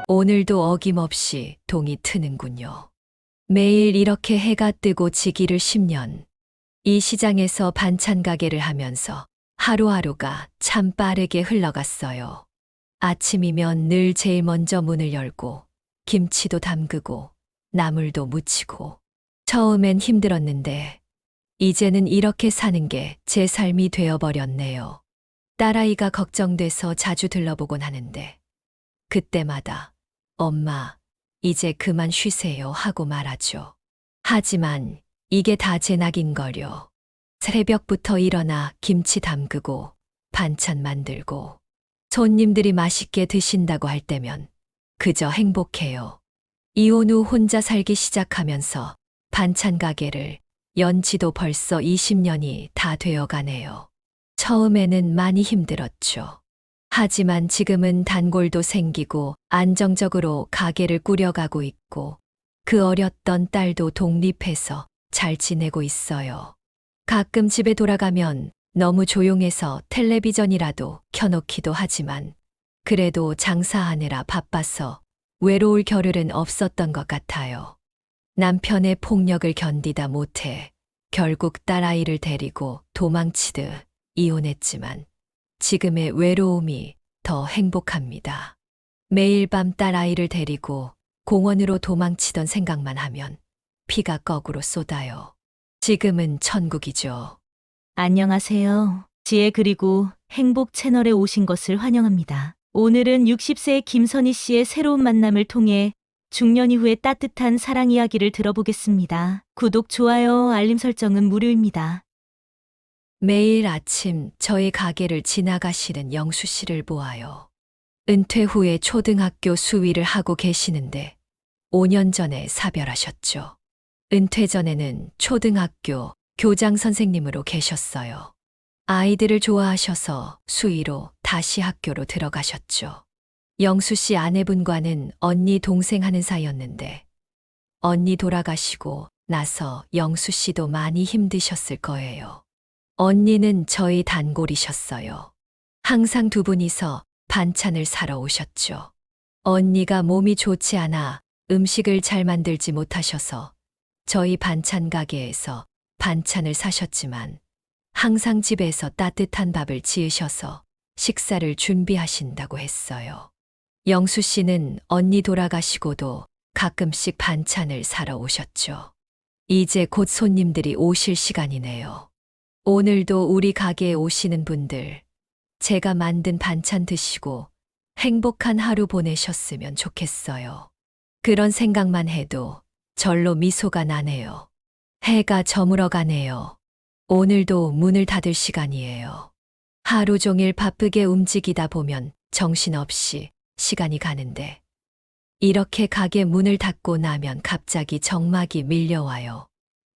오늘도 어김없이 동이 트는군요. 매일 이렇게 해가 뜨고 지기를 10년. 이 시장에서 반찬 가게를 하면서 하루하루가 참 빠르게 흘러갔어요. 아침이면 늘 제일 먼저 문을 열고 김치도 담그고 나물도 무치고 처음엔 힘들었는데 이제는 이렇게 사는 게 제 삶이 되어버렸네요. 딸아이가 걱정돼서 자주 들러보곤 하는데 그때마다 엄마, 이제 그만 쉬세요 하고 말하죠. 하지만 이게 다 제 낙인거려. 새벽부터 일어나 김치 담그고 반찬 만들고 손님들이 맛있게 드신다고 할 때면 그저 행복해요. 이혼 후 혼자 살기 시작하면서 반찬 가게를 연 지도 벌써 20년이 다 되어 가네요. 처음에는 많이 힘들었죠. 하지만 지금은 단골도 생기고 안정적으로 가게를 꾸려가고 있고 그 어렸던 딸도 독립해서 잘 지내고 있어요. 가끔 집에 돌아가면 너무 조용해서 텔레비전이라도 켜놓기도 하지만 그래도 장사하느라 바빠서 외로울 겨를은 없었던 것 같아요. 남편의 폭력을 견디다 못해 결국 딸아이를 데리고 도망치듯 이혼했지만 지금의 외로움이 더 행복합니다. 매일 밤 딸아이를 데리고 공원으로 도망치던 생각만 하면 피가 거꾸로 쏟아요. 지금은 천국이죠. 안녕하세요. 지혜 그리고 행복 채널에 오신 것을 환영합니다. 오늘은 60세의 김선희 씨의 새로운 만남을 통해 중년 이후의 따뜻한 사랑 이야기를 들어보겠습니다. 구독, 좋아요, 알림 설정은 무료입니다. 매일 아침 저희 가게를 지나가시는 영수 씨를 보아요. 은퇴 후에 초등학교 수위를 하고 계시는데 5년 전에 사별하셨죠. 은퇴 전에는 초등학교 교장 선생님으로 계셨어요. 아이들을 좋아하셔서 수위로 다시 학교로 들어가셨죠. 영수 씨 아내분과는 언니 동생 하는 사이였는데 언니 돌아가시고 나서 영수 씨도 많이 힘드셨을 거예요. 언니는 저희 단골이셨어요. 항상 두 분이서 반찬을 사러 오셨죠. 언니가 몸이 좋지 않아 음식을 잘 만들지 못하셔서 저희 반찬 가게에서 반찬을 사셨지만 항상 집에서 따뜻한 밥을 지으셔서 식사를 준비하신다고 했어요. 영수 씨는 언니 돌아가시고도 가끔씩 반찬을 사러 오셨죠. 이제 곧 손님들이 오실 시간이네요. 오늘도 우리 가게에 오시는 분들, 제가 만든 반찬 드시고 행복한 하루 보내셨으면 좋겠어요. 그런 생각만 해도 절로 미소가 나네요. 해가 저물어 가네요. 오늘도 문을 닫을 시간이에요. 하루 종일 바쁘게 움직이다 보면 정신없이 시간이 가는데 이렇게 가게 문을 닫고 나면 갑자기 정막이 밀려와요.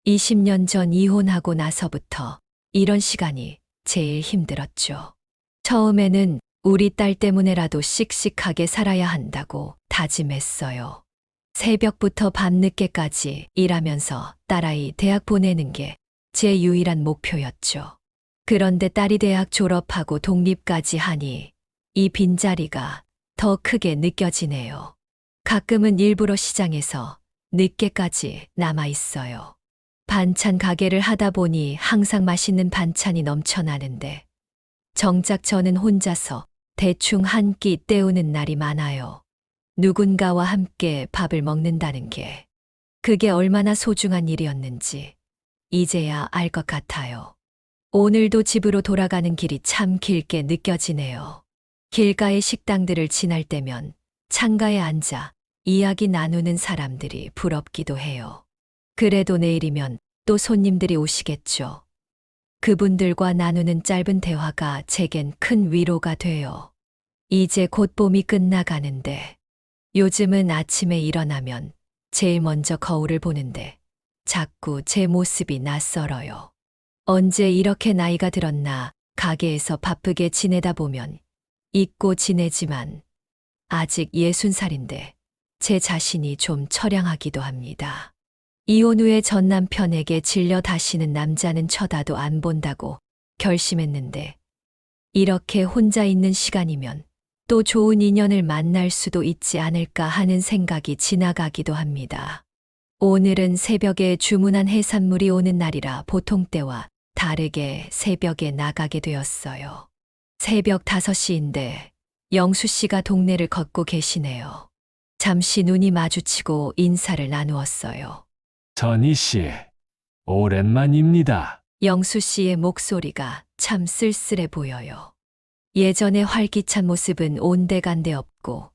20년 전 이혼하고 나서부터 이런 시간이 제일 힘들었죠. 처음에는 우리 딸 때문에라도 씩씩하게 살아야 한다고 다짐했어요. 새벽부터 밤늦게까지 일하면서 딸아이 대학 보내는 게 제 유일한 목표였죠. 그런데 딸이 대학 졸업하고 독립까지 하니 이 빈자리가 더 크게 느껴지네요. 가끔은 일부러 시장에서 늦게까지 남아 있어요. 반찬 가게를 하다 보니 항상 맛있는 반찬이 넘쳐나는데 정작 저는 혼자서 대충 한 끼 때우는 날이 많아요. 누군가와 함께 밥을 먹는다는 게 그게 얼마나 소중한 일이었는지 이제야 알 것 같아요. 오늘도 집으로 돌아가는 길이 참 길게 느껴지네요. 길가의 식당들을 지날 때면 창가에 앉아 이야기 나누는 사람들이 부럽기도 해요. 그래도 내일이면 또 손님들이 오시겠죠. 그분들과 나누는 짧은 대화가 제겐 큰 위로가 돼요. 이제 곧 봄이 끝나가는데 요즘은 아침에 일어나면 제일 먼저 거울을 보는데 자꾸 제 모습이 낯설어요. 언제 이렇게 나이가 들었나 가게에서 바쁘게 지내다 보면 잊고 지내지만 아직 60살인데 제 자신이 좀 처량하기도 합니다. 이혼 후에 전 남편에게 질려 다시는 남자는 쳐다도 안 본다고 결심했는데 이렇게 혼자 있는 시간이면 또 좋은 인연을 만날 수도 있지 않을까 하는 생각이 지나가기도 합니다. 오늘은 새벽에 주문한 해산물이 오는 날이라 보통 때와 다르게 새벽에 나가게 되었어요. 새벽 5시인데 영수 씨가 동네를 걷고 계시네요. 잠시 눈이 마주치고 인사를 나누었어요. 전희 씨, 오랜만입니다. 영수 씨의 목소리가 참 쓸쓸해 보여요. 예전의 활기찬 모습은 온데간데 없고,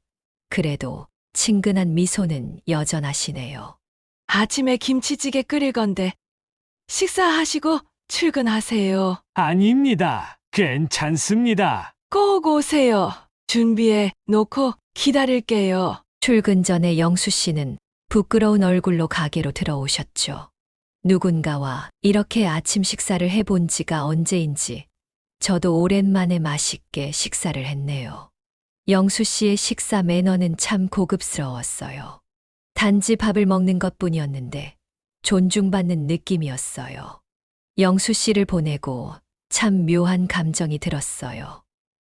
그래도 친근한 미소는 여전하시네요. 아침에 김치찌개 끓일 건데 식사하시고 출근하세요. 아닙니다. 괜찮습니다. 꼭 오세요. 준비해 놓고 기다릴게요. 출근 전에 영수 씨는 부끄러운 얼굴로 가게로 들어오셨죠. 누군가와 이렇게 아침 식사를 해본 지가 언제인지 저도 오랜만에 맛있게 식사를 했네요. 영수 씨의 식사 매너는 참 고급스러웠어요. 단지 밥을 먹는 것뿐이었는데 존중받는 느낌이었어요. 영수 씨를 보내고 참 묘한 감정이 들었어요.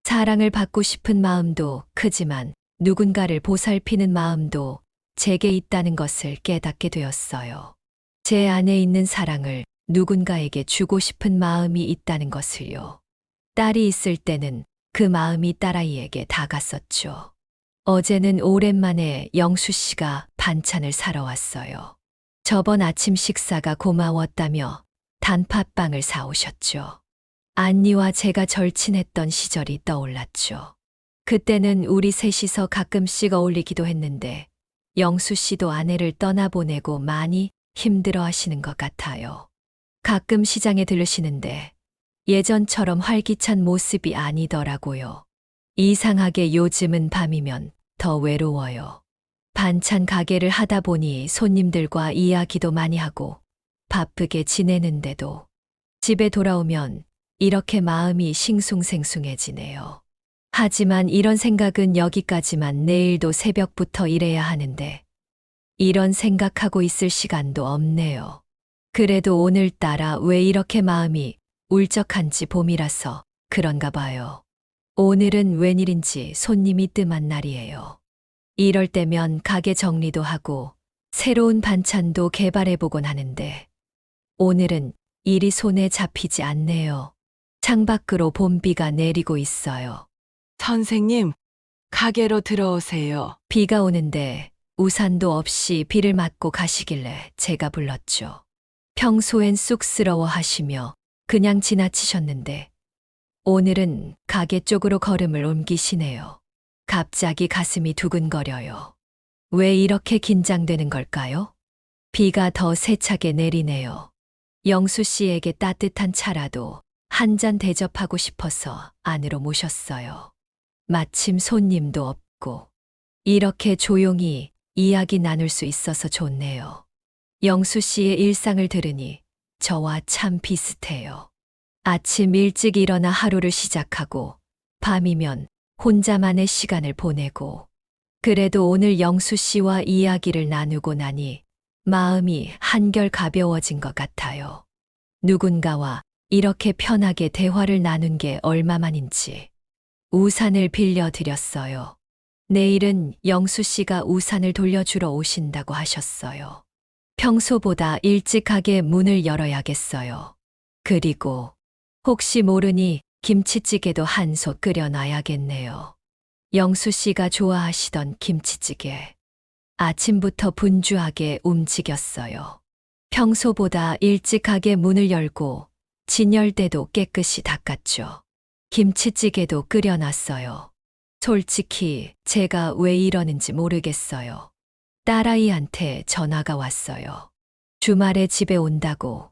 사랑을 받고 싶은 마음도 크지만 누군가를 보살피는 마음도 제게 있다는 것을 깨닫게 되었어요. 제 안에 있는 사랑을 누군가에게 주고 싶은 마음이 있다는 것을요. 딸이 있을 때는 그 마음이 딸아이에게 다갔었죠. 어제는 오랜만에 영수 씨가 반찬을 사러 왔어요. 저번 아침 식사가 고마웠다며 단팥빵을 사오셨죠. 안니와 제가 절친했던 시절이 떠올랐죠. 그때는 우리 셋이서 가끔씩 어울리기도 했는데 영수 씨도 아내를 떠나보내고 많이 힘들어 하시는 것 같아요. 가끔 시장에 들르시는데 예전처럼 활기찬 모습이 아니더라고요. 이상하게 요즘은 밤이면 더 외로워요. 반찬 가게를 하다 보니 손님들과 이야기도 많이 하고 바쁘게 지내는데도 집에 돌아오면 이렇게 마음이 싱숭생숭해지네요. 하지만 이런 생각은 여기까지만. 내일도 새벽부터 일해야 하는데 이런 생각하고 있을 시간도 없네요. 그래도 오늘따라 왜 이렇게 마음이 울적한지 봄이라서 그런가 봐요. 오늘은 웬일인지 손님이 뜸한 날이에요. 이럴 때면 가게 정리도 하고 새로운 반찬도 개발해보곤 하는데 오늘은 일이 손에 잡히지 않네요. 창밖으로 봄비가 내리고 있어요. 선생님, 가게로 들어오세요. 비가 오는데 우산도 없이 비를 맞고 가시길래 제가 불렀죠. 평소엔 쑥스러워 하시며 그냥 지나치셨는데 오늘은 가게 쪽으로 걸음을 옮기시네요. 갑자기 가슴이 두근거려요. 왜 이렇게 긴장되는 걸까요? 비가 더 세차게 내리네요. 영수 씨에게 따뜻한 차라도 한 잔 대접하고 싶어서 안으로 모셨어요. 마침 손님도 없고 이렇게 조용히 이야기 나눌 수 있어서 좋네요. 영수 씨의 일상을 들으니 저와 참 비슷해요. 아침 일찍 일어나 하루를 시작하고 밤이면 혼자만의 시간을 보내고 그래도 오늘 영수 씨와 이야기를 나누고 나니 마음이 한결 가벼워진 것 같아요. 누군가와 이렇게 편하게 대화를 나눈 게 얼마만인지 우산을 빌려드렸어요. 내일은 영수 씨가 우산을 돌려주러 오신다고 하셨어요. 평소보다 일찍 가게 문을 열어야겠어요. 그리고 혹시 모르니 김치찌개도 한 솥 끓여놔야겠네요. 영수 씨가 좋아하시던 김치찌개. 아침부터 분주하게 움직였어요. 평소보다 일찍 가게 문을 열고 진열대도 깨끗이 닦았죠. 김치찌개도 끓여놨어요. 솔직히 제가 왜 이러는지 모르겠어요. 딸아이한테 전화가 왔어요. 주말에 집에 온다고.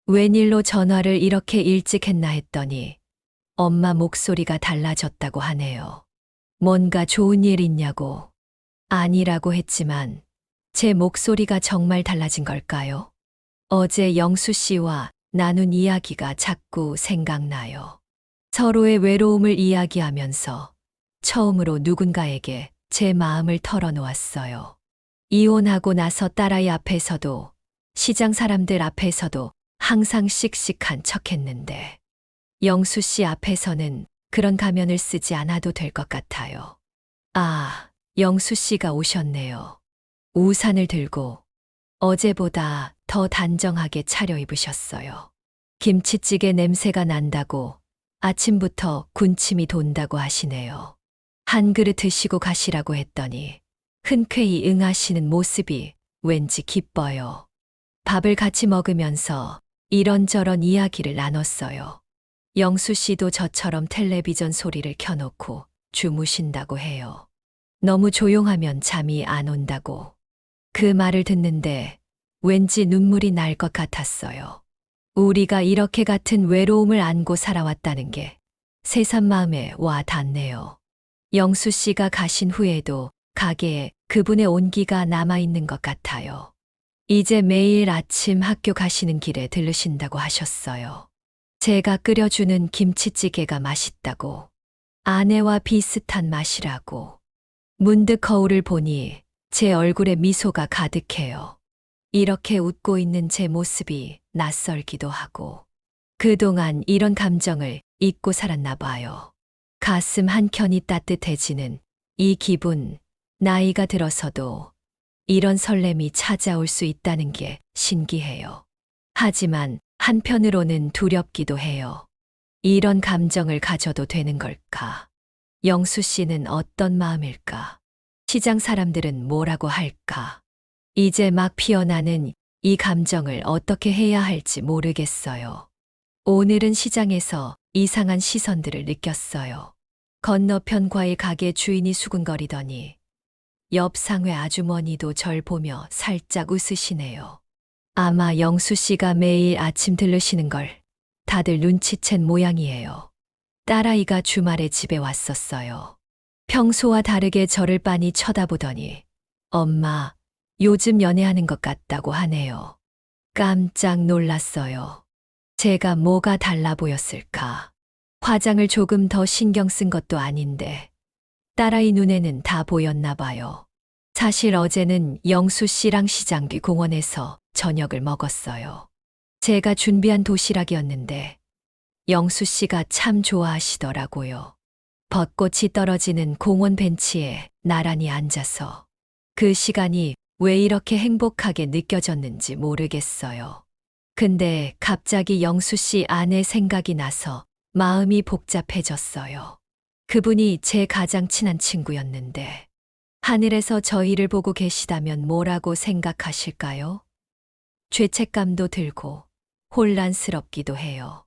웬일로 전화를 이렇게 일찍 했나 했더니 엄마 목소리가 달라졌다고 하네요. 뭔가 좋은 일 있냐고. 아니라고 했지만 제 목소리가 정말 달라진 걸까요? 어제 영수 씨와 나눈 이야기가 자꾸 생각나요. 서로의 외로움을 이야기하면서 처음으로 누군가에게 제 마음을 털어놓았어요. 이혼하고 나서 딸아이 앞에서도 시장 사람들 앞에서도 항상 씩씩한 척했는데 영수 씨 앞에서는 그런 가면을 쓰지 않아도 될 것 같아요. 아, 영수 씨가 오셨네요. 우산을 들고 어제보다 더 단정하게 차려입으셨어요. 김치찌개 냄새가 난다고 아침부터 군침이 돈다고 하시네요. 한 그릇 드시고 가시라고 했더니 흔쾌히 응하시는 모습이 왠지 기뻐요. 밥을 같이 먹으면서 이런저런 이야기를 나눴어요. 영수 씨도 저처럼 텔레비전 소리를 켜놓고 주무신다고 해요. 너무 조용하면 잠이 안 온다고. 그 말을 듣는데 왠지 눈물이 날 것 같았어요. 우리가 이렇게 같은 외로움을 안고 살아왔다는 게 새삼 마음에 와 닿네요. 영수 씨가 가신 후에도 가게에 그분의 온기가 남아있는 것 같아요. 이제 매일 아침 학교 가시는 길에 들르신다고 하셨어요. 제가 끓여주는 김치찌개가 맛있다고, 아내와 비슷한 맛이라고. 문득 거울을 보니 제 얼굴에 미소가 가득해요. 이렇게 웃고 있는 제 모습이 낯설기도 하고, 그동안 이런 감정을 잊고 살았나 봐요. 가슴 한켠이 따뜻해지는 이 기분, 나이가 들어서도 이런 설렘이 찾아올 수 있다는 게 신기해요. 하지만 한편으로는 두렵기도 해요. 이런 감정을 가져도 되는 걸까? 영수 씨는 어떤 마음일까? 시장 사람들은 뭐라고 할까? 이제 막 피어나는 이 감정을 어떻게 해야 할지 모르겠어요. 오늘은 시장에서 이상한 시선들을 느꼈어요. 건너편 과일 가게 주인이 수군거리더니 옆 상회 아주머니도 절 보며 살짝 웃으시네요. 아마 영수 씨가 매일 아침 들르시는 걸 다들 눈치챈 모양이에요. 딸아이가 주말에 집에 왔었어요. 평소와 다르게 저를 빤히 쳐다보더니 엄마, 요즘 연애하는 것 같다고 하네요. 깜짝 놀랐어요. 제가 뭐가 달라 보였을까? 화장을 조금 더 신경 쓴 것도 아닌데 딸아이 눈에는 다 보였나 봐요. 사실 어제는 영수 씨랑 시장 뒤 공원에서 저녁을 먹었어요. 제가 준비한 도시락이었는데 영수 씨가 참 좋아하시더라고요. 벚꽃이 떨어지는 공원 벤치에 나란히 앉아서 그 시간이 왜 이렇게 행복하게 느껴졌는지 모르겠어요. 근데 갑자기 영수 씨 아내 생각이 나서 마음이 복잡해졌어요. 그분이 제 가장 친한 친구였는데 하늘에서 저희를 보고 계시다면 뭐라고 생각하실까요? 죄책감도 들고 혼란스럽기도 해요.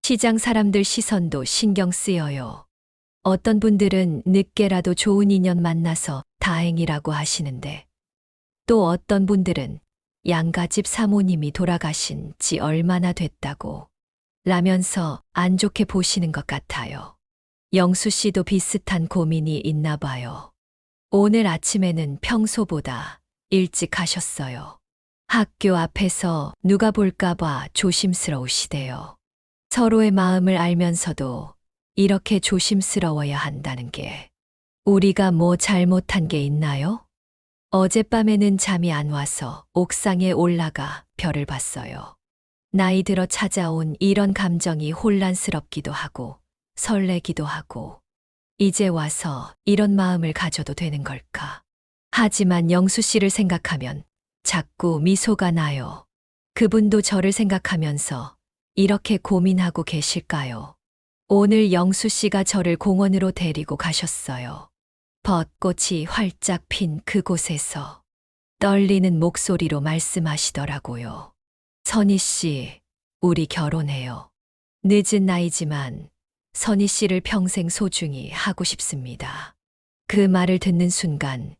시장 사람들 시선도 신경 쓰여요. 어떤 분들은 늦게라도 좋은 인연 만나서 다행이라고 하시는데 또 어떤 분들은 양가집 사모님이 돌아가신 지 얼마나 됐다고 라면서 안 좋게 보시는 것 같아요. 영수 씨도 비슷한 고민이 있나 봐요. 오늘 아침에는 평소보다 일찍 가셨어요. 학교 앞에서 누가 볼까봐 조심스러우시대요. 서로의 마음을 알면서도 이렇게 조심스러워야 한다는 게 우리가 뭐 잘못한 게 있나요? 어젯밤에는 잠이 안 와서 옥상에 올라가 별을 봤어요. 나이 들어 찾아온 이런 감정이 혼란스럽기도 하고 설레기도 하고 이제 와서 이런 마음을 가져도 되는 걸까? 하지만 영수 씨를 생각하면 자꾸 미소가 나요. 그분도 저를 생각하면서 이렇게 고민하고 계실까요? 오늘 영수 씨가 저를 공원으로 데리고 가셨어요. 벚꽃이 활짝 핀 그곳에서 떨리는 목소리로 말씀하시더라고요. 선희 씨, 우리 결혼해요. 늦은 나이지만 선희 씨를 평생 소중히 하고 싶습니다. 그 말을 듣는 순간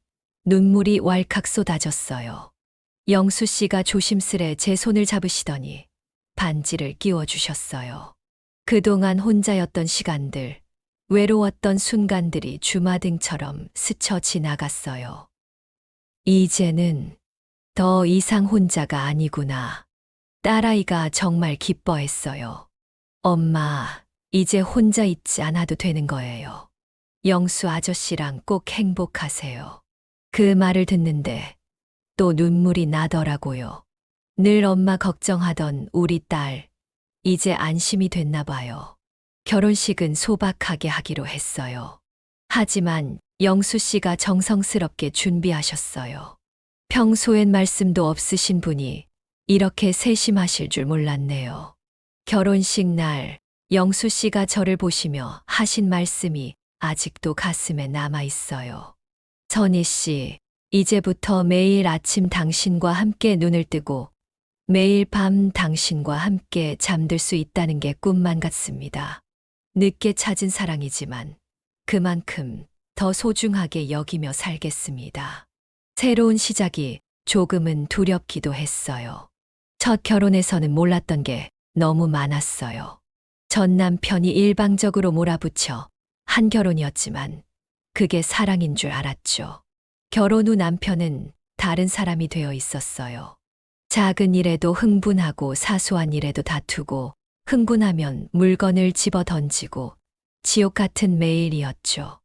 눈물이 왈칵 쏟아졌어요. 영수 씨가 조심스레 제 손을 잡으시더니 반지를 끼워주셨어요. 그동안 혼자였던 시간들, 외로웠던 순간들이 주마등처럼 스쳐 지나갔어요. 이제는 더 이상 혼자가 아니구나. 딸아이가 정말 기뻐했어요. 엄마, 이제 혼자 있지 않아도 되는 거예요. 영수 아저씨랑 꼭 행복하세요. 그 말을 듣는데 또 눈물이 나더라고요. 늘 엄마 걱정하던 우리 딸, 이제 안심이 됐나 봐요. 결혼식은 소박하게 하기로 했어요. 하지만 영수 씨가 정성스럽게 준비하셨어요. 평소엔 말씀도 없으신 분이 이렇게 세심하실 줄 몰랐네요. 결혼식 날 영수 씨가 저를 보시며 하신 말씀이 아직도 가슴에 남아 있어요. 선희 씨, 이제부터 매일 아침 당신과 함께 눈을 뜨고 매일 밤 당신과 함께 잠들 수 있다는 게 꿈만 같습니다. 늦게 찾은 사랑이지만 그만큼 더 소중하게 여기며 살겠습니다. 새로운 시작이 조금은 두렵기도 했어요. 첫 결혼에서는 몰랐던 게 너무 많았어요. 전 남편이 일방적으로 몰아붙여 한 결혼이었지만 그게 사랑인 줄 알았죠. 결혼 후 남편은 다른 사람이 되어 있었어요. 작은 일에도 흥분하고 사소한 일에도 다투고 흥분하면 물건을 집어 던지고 지옥 같은 매일이었죠.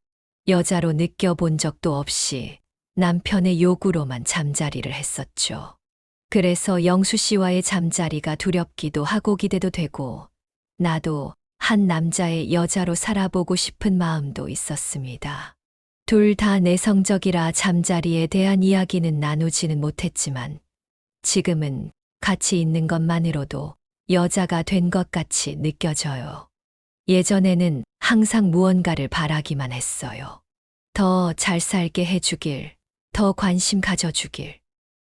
여자로 느껴본 적도 없이 남편의 요구로만 잠자리를 했었죠. 그래서 영수 씨와의 잠자리가 두렵기도 하고 기대도 되고 나도 한 남자의 여자로 살아보고 싶은 마음도 있었습니다. 둘 다 내성적이라 잠자리에 대한 이야기는 나누지는 못했지만 지금은 같이 있는 것만으로도 여자가 된 것 같이 느껴져요. 예전에는 항상 무언가를 바라기만 했어요. 더 잘 살게 해주길, 더 관심 가져주길.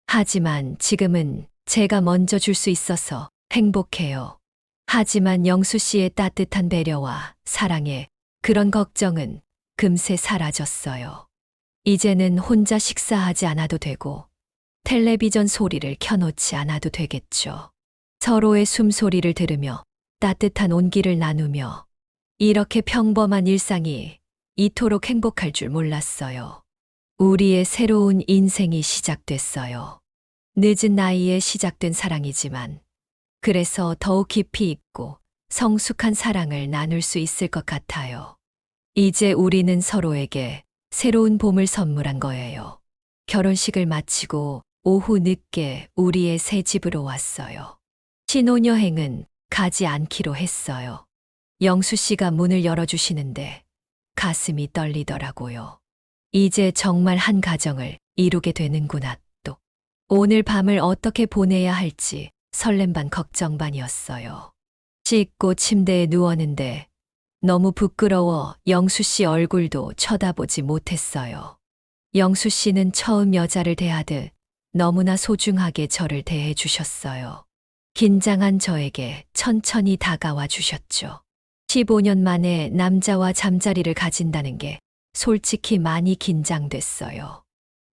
하지만 지금은 제가 먼저 줄 수 있어서 행복해요. 하지만 영수 씨의 따뜻한 배려와 사랑에 그런 걱정은 금세 사라졌어요. 이제는 혼자 식사하지 않아도 되고 텔레비전 소리를 켜놓지 않아도 되겠죠. 서로의 숨소리를 들으며 따뜻한 온기를 나누며 이렇게 평범한 일상이 이토록 행복할 줄 몰랐어요. 우리의 새로운 인생이 시작됐어요. 늦은 나이에 시작된 사랑이지만 그래서 더욱 깊이 있고 성숙한 사랑을 나눌 수 있을 것 같아요. 이제 우리는 서로에게 새로운 봄을 선물한 거예요. 결혼식을 마치고 오후 늦게 우리의 새 집으로 왔어요. 신혼여행은 가지 않기로 했어요. 영수 씨가 문을 열어주시는데 가슴이 떨리더라고요. 이제 정말 한 가정을 이루게 되는구나 또. 오늘 밤을 어떻게 보내야 할지 설렘 반 걱정 반이었어요. 씻고 침대에 누웠는데 너무 부끄러워 영수 씨 얼굴도 쳐다보지 못했어요. 영수 씨는 처음 여자를 대하듯 너무나 소중하게 저를 대해 주셨어요. 긴장한 저에게 천천히 다가와 주셨죠. 15년 만에 남자와 잠자리를 가진다는 게 솔직히 많이 긴장됐어요.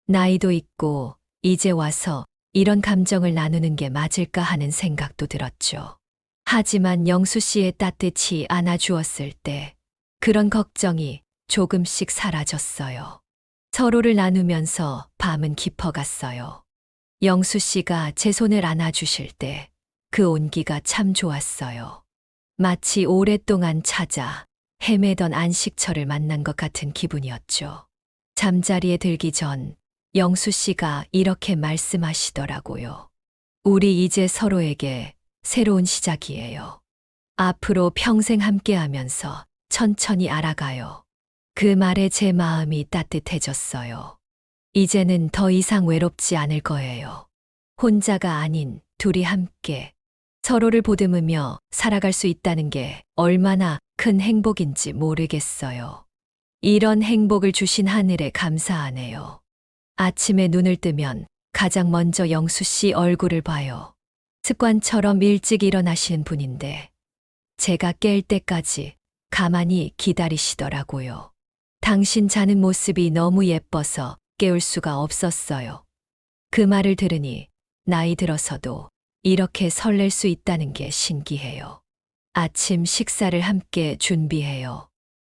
나이도 있고 이제 와서 이런 감정을 나누는 게 맞을까 하는 생각도 들었죠. 하지만 영수 씨의 따뜻히 안아주었을 때 그런 걱정이 조금씩 사라졌어요. 서로를 나누면서 밤은 깊어갔어요. 영수 씨가 제 손을 안아주실 때 그 온기가 참 좋았어요. 마치 오랫동안 찾아 헤매던 안식처를 만난 것 같은 기분이었죠. 잠자리에 들기 전 영수 씨가 이렇게 말씀하시더라고요. 우리 이제 서로에게 새로운 시작이에요. 앞으로 평생 함께하면서 천천히 알아가요. 그 말에 제 마음이 따뜻해졌어요. 이제는 더 이상 외롭지 않을 거예요. 혼자가 아닌 둘이 함께 서로를 보듬으며 살아갈 수 있다는 게 얼마나 큰 행복인지 모르겠어요. 이런 행복을 주신 하늘에 감사하네요. 아침에 눈을 뜨면 가장 먼저 영수 씨 얼굴을 봐요. 습관처럼 일찍 일어나시는 분인데 제가 깰 때까지 가만히 기다리시더라고요. 당신 자는 모습이 너무 예뻐서 깨울 수가 없었어요. 그 말을 들으니 나이 들어서도 이렇게 설렐 수 있다는 게 신기해요. 아침 식사를 함께 준비해요.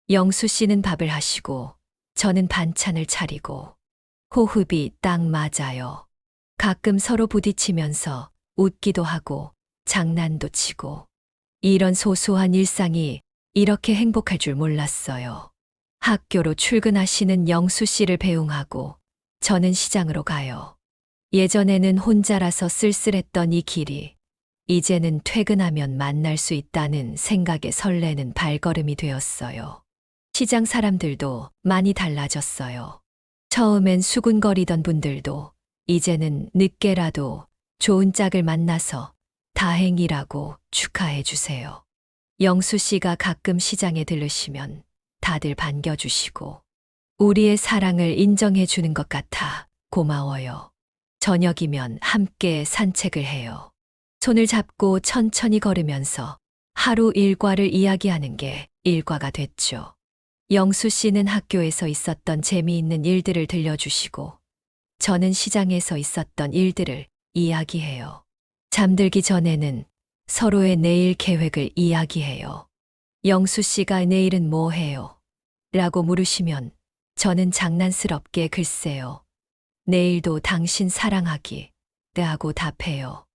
영수 씨는 밥을 하시고 저는 반찬을 차리고 호흡이 딱 맞아요. 가끔 서로 부딪히면서 웃기도 하고 장난도 치고 이런 소소한 일상이 이렇게 행복할 줄 몰랐어요. 학교로 출근하시는 영수 씨를 배웅하고 저는 시장으로 가요. 예전에는 혼자라서 쓸쓸했던 이 길이 이제는 퇴근하면 만날 수 있다는 생각에 설레는 발걸음이 되었어요. 시장 사람들도 많이 달라졌어요. 처음엔 수군거리던 분들도 이제는 늦게라도 좋은 짝을 만나서 다행이라고 축하해 주세요. 영수 씨가 가끔 시장에 들르시면 다들 반겨주시고 우리의 사랑을 인정해 주는 것 같아 고마워요. 저녁이면 함께 산책을 해요. 손을 잡고 천천히 걸으면서 하루 일과를 이야기하는 게 일과가 됐죠. 영수 씨는 학교에서 있었던 재미있는 일들을 들려주시고 저는 시장에서 있었던 일들을 이야기해요. 잠들기 전에는 서로의 내일 계획을 이야기해요. 영수 씨가 내일은 뭐 해요? 라고 물으시면 저는 장난스럽게 글쎄요. 내일도 당신 사랑하기. 하고 답해요.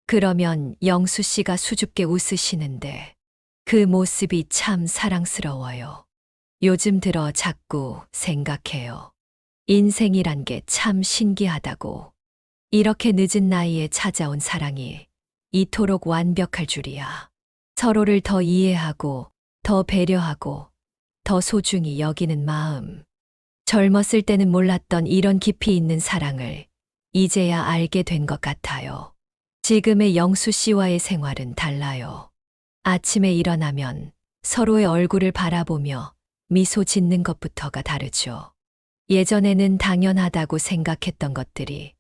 그러면 영수 씨가 수줍게 웃으시는데 그 모습이 참 사랑스러워요. 요즘 들어 자꾸 생각해요. 인생이란 게 참 신기하다고. 이렇게 늦은 나이에 찾아온 사랑이 이토록 완벽할 줄이야. 서로를 더 이해하고, 더 배려하고, 더 소중히 여기는 마음. 젊었을 때는 몰랐던 이런 깊이 있는 사랑을 이제야 알게 된 것 같아요. 지금의 영수 씨와의 생활은 달라요. 아침에 일어나면 서로의 얼굴을 바라보며 미소 짓는 것부터가 다르죠. 예전에는 당연하다고 생각했던 것들이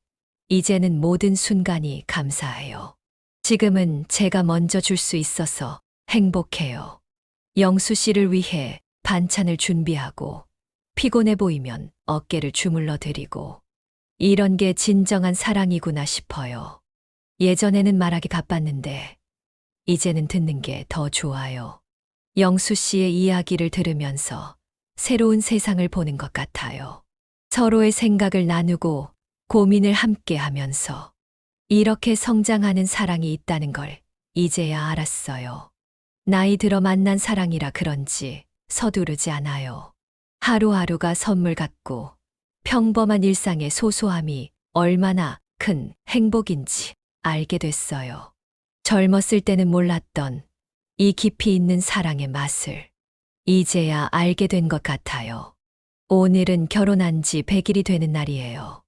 이제는 모든 순간이 감사해요. 지금은 제가 먼저 줄 수 있어서 행복해요. 영수 씨를 위해 반찬을 준비하고 피곤해 보이면 어깨를 주물러 드리고 이런 게 진정한 사랑이구나 싶어요. 예전에는 말하기 바빴는데 이제는 듣는 게 더 좋아요. 영수 씨의 이야기를 들으면서 새로운 세상을 보는 것 같아요. 서로의 생각을 나누고 고민을 함께 하면서 이렇게 성장하는 사랑이 있다는 걸 이제야 알았어요. 나이 들어 만난 사랑이라 그런지 서두르지 않아요. 하루하루가 선물 같고 평범한 일상의 소소함이 얼마나 큰 행복인지 알게 됐어요. 젊었을 때는 몰랐던 이 깊이 있는 사랑의 맛을 이제야 알게 된 것 같아요. 오늘은 결혼한 지 100일이 되는 날이에요.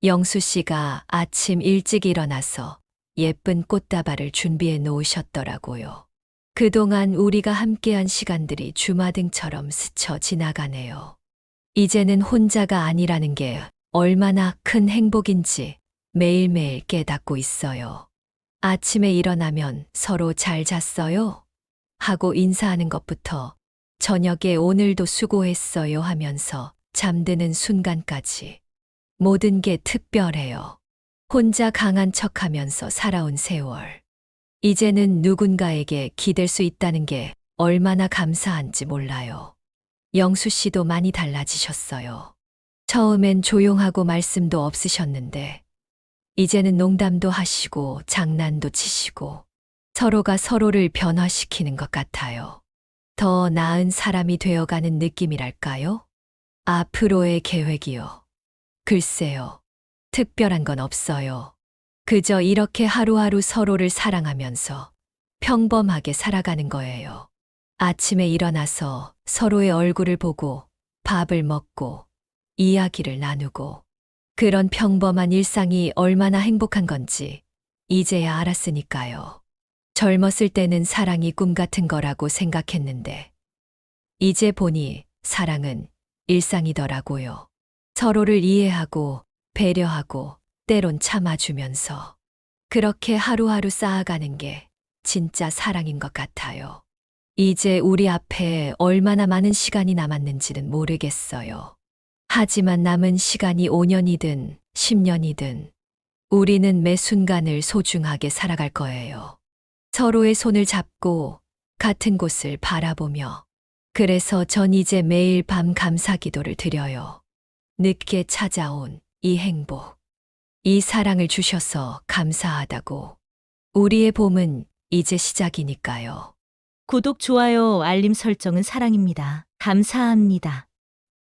영수 씨가 아침 일찍 일어나서 예쁜 꽃다발을 준비해 놓으셨더라고요. 그동안 우리가 함께한 시간들이 주마등처럼 스쳐 지나가네요. 이제는 혼자가 아니라는 게 얼마나 큰 행복인지 매일매일 깨닫고 있어요. 아침에 일어나면 서로 잘 잤어요? 하고 인사하는 것부터 저녁에 오늘도 수고했어요 하면서 잠드는 순간까지 모든 게 특별해요. 혼자 강한 척하면서 살아온 세월. 이제는 누군가에게 기댈 수 있다는 게 얼마나 감사한지 몰라요. 영수 씨도 많이 달라지셨어요. 처음엔 조용하고 말씀도 없으셨는데 이제는 농담도 하시고 장난도 치시고 서로가 서로를 변화시키는 것 같아요. 더 나은 사람이 되어가는 느낌이랄까요? 앞으로의 계획이요. 글쎄요. 특별한 건 없어요. 그저 이렇게 하루하루 서로를 사랑하면서 평범하게 살아가는 거예요. 아침에 일어나서 서로의 얼굴을 보고 밥을 먹고 이야기를 나누고 그런 평범한 일상이 얼마나 행복한 건지 이제야 알았으니까요. 젊었을 때는 사랑이 꿈 같은 거라고 생각했는데 이제 보니 사랑은 일상이더라고요. 서로를 이해하고 배려하고 때론 참아주면서 그렇게 하루하루 쌓아가는 게 진짜 사랑인 것 같아요. 이제 우리 앞에 얼마나 많은 시간이 남았는지는 모르겠어요. 하지만 남은 시간이 5년이든 10년이든 우리는 매 순간을 소중하게 살아갈 거예요. 서로의 손을 잡고 같은 곳을 바라보며 그래서 전 이제 매일 밤 감사 기도를 드려요. 늦게 찾아온 이 행복, 이 사랑을 주셔서 감사하다고. 우리의 봄은 이제 시작이니까요. 구독, 좋아요, 알림 설정은 사랑입니다. 감사합니다.